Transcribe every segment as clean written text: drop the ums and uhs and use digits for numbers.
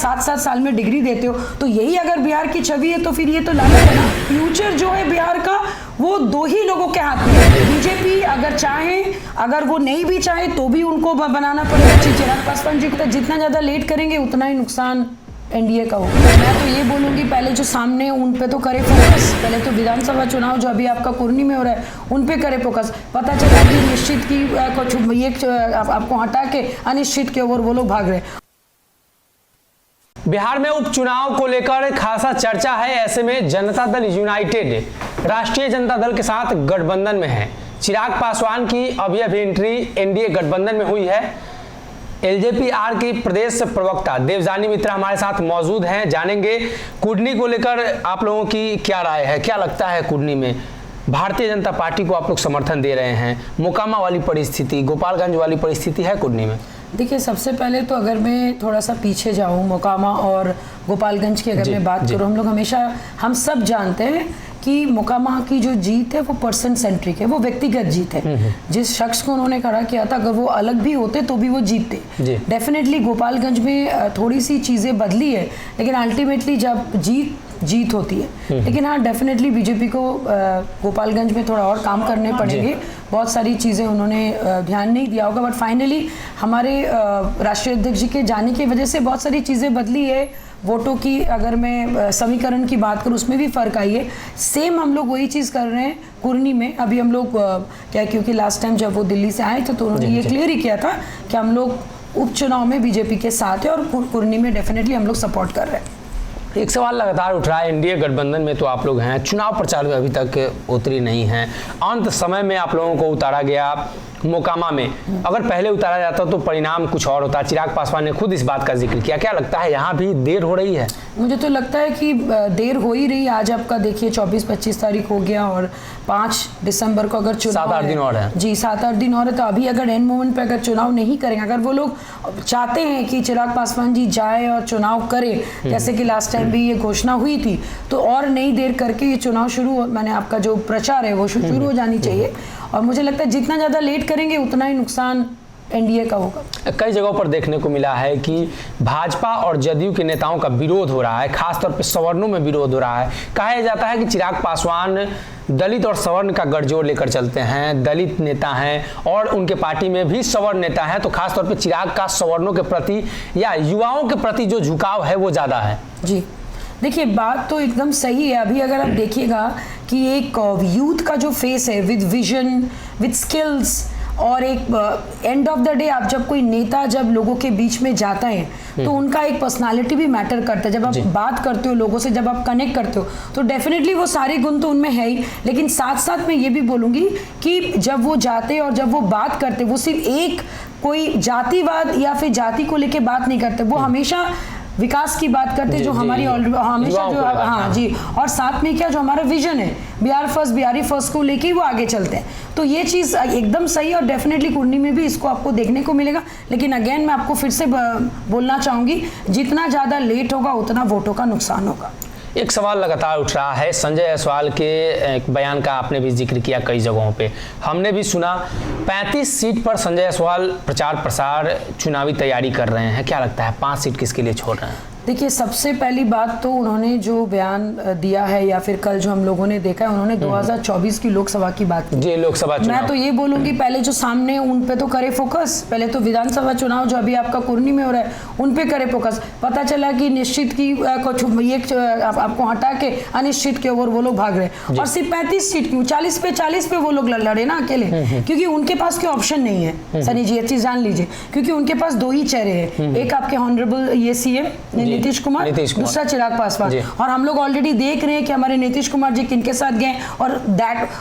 7-7 साल में डिग्री देते हो, तो यही अगर बिहार की छवि है तो फिर ये तो लानत है ना। फ्यूचर जो है बिहार का वो 2 ही लोगों के हाथ में है। बीजेपी अगर चाहे, अगर वो नहीं भी चाहे तो भी उनको बनाना पड़ेगा। चिराग पासवान जी को जितना ज्यादा लेट करेंगे उतना ही नुकसान एनडीए का होगा। मैं तो ये बोलूंगी पहले जो सामने उन पे तो करे फोकस, पहले तो विधानसभा चुनाव जो अभी आपका कुर्नी में हो रहा है उन पे करे फोकस। पता चला कि निश्चित की कुछ ये आपको हटा के अनिश्चित के ओर वो लोग भाग रहे हैं। बिहार में उपचुनाव को लेकर खासा चर्चा है। ऐसे में जनता दल यूनाइटेड राष्ट्रीय जनता दल के साथ गठबंधन में है। चिराग पासवान की अभी एंट्री एनडीए गठबंधन में हुई है। एलजेपी-आर की प्रदेश प्रवक्ता देवजानी मित्रा हमारे साथ मौजूद हैं। जानेंगे कुर्नी को लेकर आप लोगों की क्या राय है, क्या लगता है कुर्नी में भारतीय जनता पार्टी को आप लोग समर्थन दे रहे हैं। मोकामा वाली परिस्थिति, गोपालगंज वाली परिस्थिति है कुर्नी में। देखिए, सबसे पहले तो अगर मैं थोड़ा सा पीछे जाऊं, मोकामा और गोपालगंज की अगर मैं बात करूं, हम लोग हमेशा, हम सब जानते हैं कि मोकामा की जो जीत है वो पर्सन सेंट्रिक है, वो व्यक्तिगत जीत है। जिस शख्स को उन्होंने खड़ा किया था, अगर वो अलग भी होते तो भी वो जीतते। डेफिनेटली गोपालगंज में थोड़ी सी चीज़ें बदली है, लेकिन अल्टीमेटली जब जीत होती है। लेकिन हाँ, डेफिनेटली बीजेपी को गोपालगंज में थोड़ा और काम करने पड़ेंगे। बहुत सारी चीज़ें उन्होंने ध्यान नहीं दिया होगा, बट फाइनली हमारे राष्ट्रीय अध्यक्ष जी के जाने की वजह से बहुत सारी चीज़ें बदली है। वोटों की अगर मैं समीकरण की बात करूँ उसमें भी फर्क आई है। सेम हम लोग वही चीज़ कर रहे हैं कुर्नी में। अभी हम लोग क्या, क्योंकि लास्ट टाइम जब वो दिल्ली से आए थे तो उन्होंने ये क्लियर ही किया था कि हम लोग उपचुनाव में बीजेपी के साथ है और कुर्नी में डेफिनेटली हम लोग सपोर्ट कर रहे हैं। एक सवाल लगातार उठ रहा है, एनडीए गठबंधन में तो आप लोग हैं, चुनाव प्रचार में अभी तक उतरी नहीं हैं। अंत समय में आप लोगों को उतारा गया मोकामा में। अगर पहले उतारा जाता तो परिणाम कुछ और होता। चिराग पासवान ने खुद इस बात का जिक्र किया। क्या लगता है यहाँ भी देर हो रही है? मुझे तो लगता है कि देर हो ही रही। आज आपका देखिए 24-25 तारीख हो गया और 5 दिसंबर को अगर चुनाव 7-8 दिन और है। जी, 7-8 दिन और है। तो अभी अगर एंड मोमेंट पे अगर चुनाव नहीं करेंगे, अगर वो लोग चाहते हैं कि चिराग पासवान जी जाए और चुनाव करे, जैसे कि लास्ट टाइम भी ये घोषणा हुई थी, तो और नई देर करके ये चुनाव शुरू, मैंने आपका जो प्रचार है वो शुरू हो जानी चाहिए। और मुझे लगता है जितना ज़्यादा लेट करेंगे उतना ही नुकसान एनडीए का होगा। कई जगहों पर देखने को मिला है कि भाजपा और जदयू के नेताओं का विरोध हो रहा है, खासतौर पर सवर्णों में विरोध हो रहा है। कहा जाता है कि चिराग पासवान दलित और सवर्ण का गठजोड़ लेकर चलते हैं, दलित नेता हैं और उनके पार्टी में भी सवर्ण नेता हैं, तो खासतौर पर चिराग का सवर्णों के प्रति या युवाओं के प्रति जो झुकाव है वो ज़्यादा है। जी, देखिए, बात तो एकदम सही है। अभी अगर आप देखिएगा कि एक यूथ का जो फेस है विद विजन, विद स्किल्स, और एक एंड ऑफ द डे आप जब कोई नेता जब लोगों के बीच में जाता है तो उनका एक पर्सनालिटी भी मैटर करता है। जब आप बात करते हो लोगों से, जब आप कनेक्ट करते हो, तो डेफिनेटली वो सारे गुण तो उनमें है ही। लेकिन साथ साथ मैं ये भी बोलूँगी कि जब वो जाते और जब वो बात करते, वो सिर्फ एक कोई जातिवाद या फिर जाति को लेके बात नहीं करते, वो हमेशा विकास की बात करते, जो हमारी हमेशा जो, हाँ जी, और साथ में क्या, जो हमारा विजन है बिहार फर्स्ट, बिहारी फर्स्ट को लेके वो आगे चलते हैं। तो ये चीज़ एकदम सही है और डेफिनेटली कुर्नी में भी इसको आपको देखने को मिलेगा। लेकिन अगेन मैं आपको फिर से बोलना चाहूँगी, जितना ज़्यादा लेट होगा उतना वोटों का नुकसान होगा। एक सवाल लगातार उठ रहा है, संजय जायसवाल के एक बयान का आपने भी जिक्र किया कई जगहों पे, हमने भी सुना। 35 सीट पर संजय जायसवाल प्रचार प्रसार चुनावी तैयारी कर रहे हैं। क्या लगता है 5 सीट किसके लिए छोड़ रहे हैं? देखिए, सबसे पहली बात तो उन्होंने जो बयान दिया है या फिर कल जो हम लोगों ने देखा है, उन्होंने 2024 की लोकसभा की बात की। जी, लोकसभा चुनाव। मैं तो ये बोलूँगी पहले जो सामने उन पे तो करे फोकस, पहले तो विधानसभा चुनाव जो अभी आपका कुर्नी में हो रहा है उन पे करे फोकस। पता चला कि निश्चित की कुछ ये आपको हटा के अनिश्चित के ओर वो लोग भाग रहे हैं। और सिर्फ 35 सीट क्यों, 40 पे वो लोग लड़े ना अकेले, क्योंकि उनके पास कोई ऑप्शन नहीं है। सनी जी, ये चीज जान लीजिए, क्योंकि उनके पास 2 ही चेहरे हैं, एक आपके ऑनरेबल ये सीएम नीतीश कुमार, दूसरा चिराग पासवान। और हम लोग ऑलरेडी देख रहे हैं कि हमारे नीतीश कुमार जी किनके साथ गए,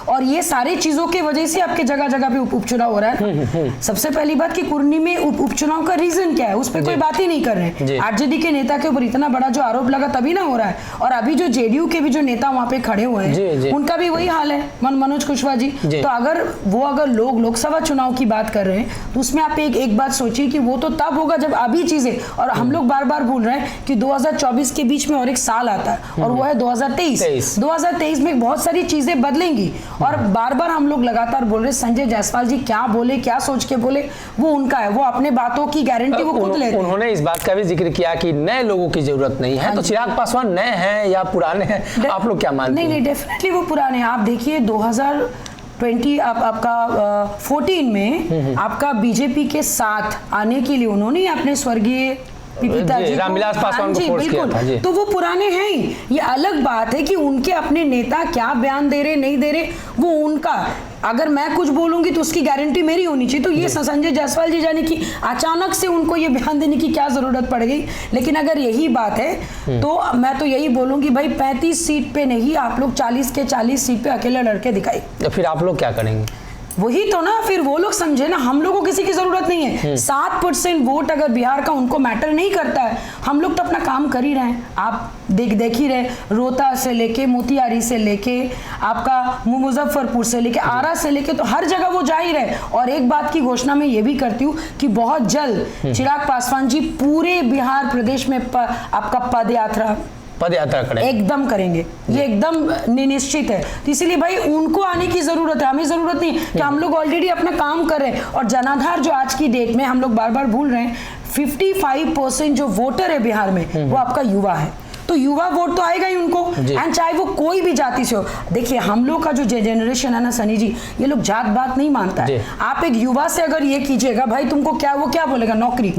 और ये सारी चीजों की वजह से आपके जगह जगह पे उपचुनाव हो रहा है। सबसे पहली बात कि कुर्नी में उपचुनाव का रीजन क्या है, उस पर कोई बात ही नहीं कर रहे हैं। आरजेडी के नेता के ऊपर इतना बड़ा जो आरोप लगा तभी ना हो रहा है। और अभी जो जेडीयू के भी जो नेता वहां पे खड़े हुए हैं उनका भी वही हाल है, मनोज कुशवाहा जी। तो अगर लोग लोकसभा चुनाव की बात कर रहे हैं तो उसमें आप एक बात सोचिए कि वो तो तब होगा जब अभी चीजें, और हम लोग बार बार भूल रहे हैं कि 2024 के बीच में और एक साल आता है और वो है 2023। 2023 में बहुत सारी चीजें बदलेंगी और बार बार हम लोग लगातार बोल रहे संजय जायसवाल जी क्या बोले, क्या सोच के बोले, वो उनका है, वो अपने बातों की गारंटी वो खुद लेते हैं। उन्होंने इस बात का भी जिक्र किया कि नए लोगों की जरूरत नहीं है। तो चिराग पासवान नए हैं या पुराने हैं, आप लोग क्या मानते हैं? नहीं, डेफिनेटली वो पुराने हैं। आप देखिए 2020 आपका 14 में आपका बीजेपी के साथ आने के लिए उन्होंने अपने स्वर्गीय पिताजी रामविलास पासवान को फोर्स किया था जी। तो वो पुराने हैं ही। ये अलग बात है कि उनके अपने नेता क्या बयान दे रहे नहीं दे रहे, वो उनका, अगर मैं कुछ बोलूंगी तो उसकी गारंटी मेरी होनी चाहिए। तो ये संजय जायसवाल जी जाने की अचानक से उनको ये बयान देने की क्या जरूरत पड़ गई। लेकिन अगर यही बात है तो मैं तो यही बोलूंगी भाई 35 सीट पे नहीं, आप लोग 40 के 40 सीट पे अकेले लड़के दिखाई। तो फिर आप लोग क्या करेंगे? वही तो ना, फिर वो लोग समझे ना, हम लोगों को किसी की जरूरत नहीं है। 7% वोट अगर बिहार का उनको मैटर नहीं करता है, हम लोग तो अपना काम कर ही रहे हैं। आप देख ही रहे, रोहतास से लेके मोतिहारी से लेके आपका मुजफ्फरपुर से लेके आरा से लेके, तो हर जगह वो जा ही रहे। और एक बात की घोषणा मैं ये भी करती हूँ कि बहुत जल्द चिराग पासवान जी पूरे बिहार प्रदेश में आपका पद यात्रा करेंगे, एकदम करेंगे, ये एकदम निश्चित है। तो इसीलिए भाई उनको आने की जरूरत है, हमें जरूरत नहीं कि हम लोग ऑलरेडी अपना काम कर रहे हैं। और जनाधार जो आज की डेट में हम लोग बार बार भूल रहे हैं, 55% जो वोटर है बिहार में वो आपका युवा है। तो युवा वोट तो आएगा ही उनको, एंड चाहे वो कोई भी जाति से हो। देखिए हम लोग का जो जनरेशन है ना सनी जी, ये लोग जात बात नहीं मानता है। आप एक युवा से अगर ये कीजिएगा भाई तुमको क्या, वो क्या बोलेगा, नौकरी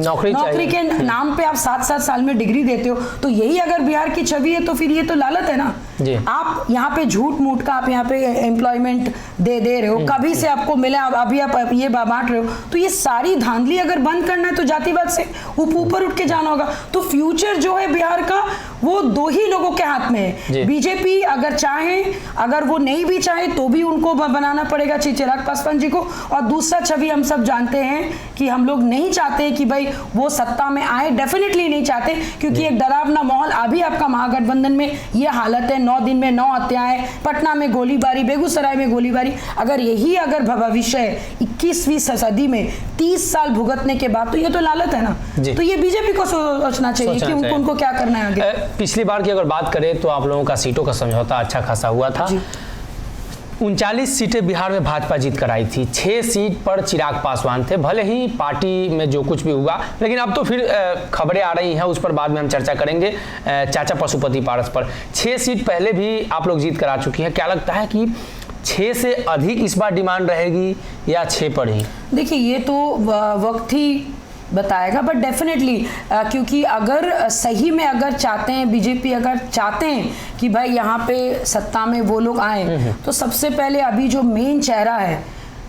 के नाम पे आप 7-7 साल में डिग्री देते हो। तो यही अगर बिहार की छवि है तो फिर ये तो लालच है ना। आप यहाँ पे झूठ मूठ का आप यहाँ पे एम्प्लॉयमेंट दे रहे हो, कभी से आपको मिले, अभी आप ये बांट रहे हो। तो ये सारी धांधली अगर बंद करना है तो जातिवाद से ऊपर उठ के जाना होगा। तो फ्यूचर जो है बिहार का वो 2 ही लोगों के हाथ में है। बीजेपी अगर चाहे, अगर वो नहीं भी चाहे तो भी उनको बनाना पड़ेगा चिराग पासवान जी को। और दूसरा छवि हम सब जानते हैं कि हम लोग नहीं चाहते कि भाई वो सत्ता में आए, डेफिनेटली नहीं चाहते, क्योंकि एक डरावना माहौल अभी आपका महागठबंधन में ये हालत है। 9 दिन में 9 हत्याएं, पटना में गोलीबारी, बेगूसराय में गोलीबारी। अगर यही अगर भविष्य है 21वीं सदी में 30 साल भुगतने के बाद, तो ये तो लालच है ना। तो ये बीजेपी को सोचना चाहिए कि उनको क्या करना है आगे। पिछली बार की अगर बात करें तो आप लोगों का सीटों का समझौता अच्छा खासा हुआ था। 39 सीटें बिहार में भाजपा जीत कर आई थी, 6 सीट पर चिराग पासवान थे। भले ही पार्टी में जो कुछ भी हुआ, लेकिन अब तो फिर खबरें आ रही हैं, उस पर बाद में हम चर्चा करेंगे। चाचा पशुपति पारस पर 6 सीट पहले भी आप लोग जीत कर आ चुकी हैं। क्या लगता है कि 6 से अधिक इस बार डिमांड रहेगी या 6 पर ही? देखिए ये तो वक्त ही बताएगा, बट डेफिनेटली क्योंकि अगर सही में अगर चाहते हैं बीजेपी, अगर चाहते हैं कि भाई यहाँ पे सत्ता में वो लोग आए, तो सबसे पहले अभी जो मेन चेहरा है,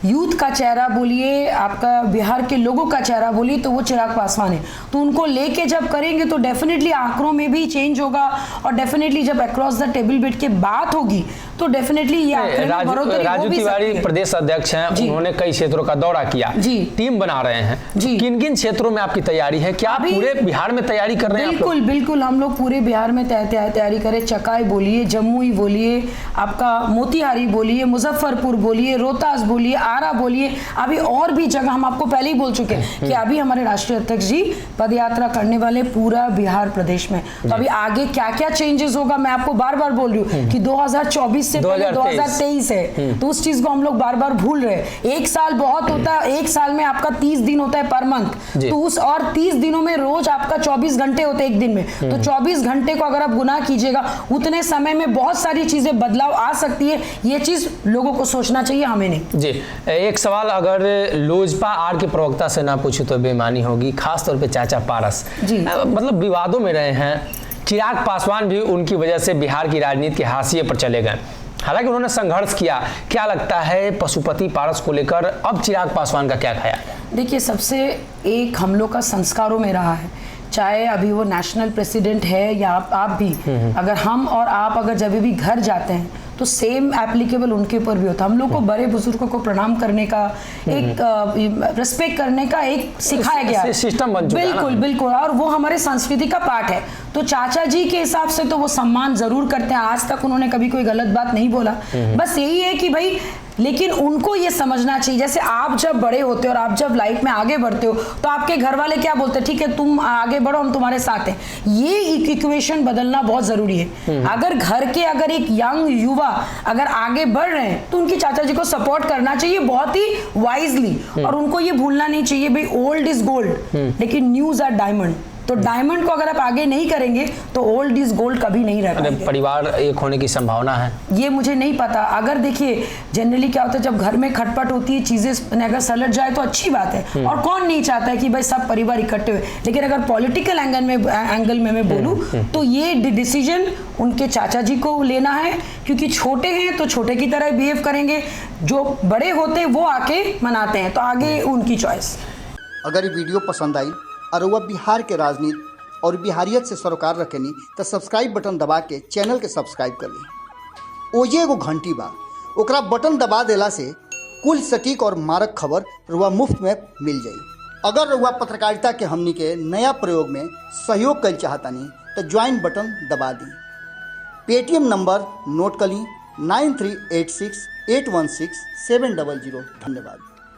यूथ का चेहरा बोलिए, आपका बिहार के लोगों का चेहरा बोलिए, तो वो चिराग पासवान है। तो उनको लेके जब करेंगे तो डेफिनेटली आंकड़ों में भी चेंज होगा, और डेफिनेटली जब अक्रॉस द टेबल बैठ के बात होगी तो डेफिनेटली ये राजू तिवारी प्रदेश अध्यक्ष हैं, उन्होंने कई क्षेत्रों का दौरा किया, टीम बना रहे हैं। किन किन क्षेत्रों में आपकी तैयारी है? क्या आप पूरे बिहार में तैयारी कर रहे हैं? बिल्कुल बिल्कुल, हम लोग पूरे बिहार में तैयारी करें। चकाई बोलिए, जमुई बोलिए, आपका मोतिहारी बोलिए, मुजफ्फरपुर बोलिए, रोहतास बोलिए, आरा बोलिए, अभी और भी जगह हम आपको पहले ही बोल चुके हैं कि अभी हमारे राष्ट्रीय अध्यक्ष जी पदयात्रा करने वाले पूरा बिहार प्रदेश में। तो अभी आगे क्या क्या चेंजेस होगा मैं आपको बार बार बोल रही हूँ कि 2024 से पहले 2023 है, तो उस चीज को हम लोग बार बार भूल रहे हैं। 1 साल बहुत होता है, 1 साल में आपका 30 दिन होता है पर मंथ, तो उस और 30 दिनों में रोज आपका 24 घंटे होते हैं एक दिन में। तो 24 घंटे को अगर आप गुना कीजिएगा, उतने समय में बहुत सारी चीजें बदलाव आ सकती है। ये चीज लोगों को सोचना चाहिए, हमें नहीं। जी, एक सवाल अगर लोजपा आर के प्रवक्ता से ना पूछूं तो बेईमानी होगी, खासतौर पे चाचा पारस मतलब विवादों में रहे हैं। चिराग पासवान भी उनकी वजह से बिहार की राजनीति के हाशिए पर चले गए, हालांकि उन्होंने संघर्ष किया। क्या लगता है पशुपति पारस को लेकर अब चिराग पासवान का क्या ख्याल है? देखिए, सबसे एक हम लोग का संस्कारों में रहा है, चाहे अभी वो नेशनल प्रेसिडेंट है या आप भी, अगर हम और आप अगर जब भी घर जाते हैं तो सेम एप्लीकेबल उनके ऊपर भी होता है। हम लोग को बड़े बुजुर्गों को प्रणाम करने का, एक रिस्पेक्ट करने का एक सिखाया गया है, सिस्टम बन चुका है। बिल्कुल बिल्कुल, और वो हमारे संस्कृति का पार्ट है। तो चाचा जी के हिसाब से तो वो सम्मान जरूर करते हैं, आज तक उन्होंने कभी कोई गलत बात नहीं बोला। बस यही है कि भाई, लेकिन उनको ये समझना चाहिए, जैसे आप जब बड़े होते हो और आप जब लाइफ में आगे बढ़ते हो तो आपके घर वाले क्या बोलते हैं, ठीक है तुम आगे बढ़ो, हम तुम्हारे साथ हैं। ये इक्वेशन बदलना बहुत जरूरी है। अगर घर के अगर एक यंग युवा अगर आगे बढ़ रहे हैं तो उनकी चाचा जी को सपोर्ट करना चाहिए बहुत ही वाइजली, और उनको ये भूलना नहीं चाहिए भाई ओल्ड इज गोल्ड लेकिन न्यूज आर डायमंड। तो डायमंड को अगर आप आगे नहीं करेंगे तो ओल्ड इज गोल्ड कभी नहीं रह पाएंगे। परिवार एक होने की संभावना है, ये मुझे नहीं पता। अगर देखिए जनरली क्या होता है, जब घर में खटपट होती है, चीजें अगर सलट जाए तो अच्छी बात है, और कौन नहीं चाहता है कि भाई सब परिवार इकट्ठे हुए। लेकिन अगर पॉलिटिकल एंगल में मैं बोलूं तो ये डिसीजन उनके चाचा जी को लेना है, क्योंकि छोटे हैं तो छोटे की तरह बिहेव करेंगे, जो बड़े होते हैं वो आके मनाते हैं, तो आगे उनकी चॉइस। अगर ये वीडियो पसंद आई और वह बिहार के राजनीति और बिहारियत से सरोकार रखेनी तो सब्सक्राइब बटन दबा के चैनल के सब्सक्राइब कर ली। ओजे एगो घंटी बा, ओकरा बटन दबा देला से कुल सटीक और मारक खबर रुआ मुफ्त में मिल जाई। अगर रुआ पत्रकारिता के हमनी के नया प्रयोग में सहयोग कर चाहतानी तो ज्वाइन बटन दबा दी। पेटीएम नंबर नोट कर ली 9386816700। धन्यवाद।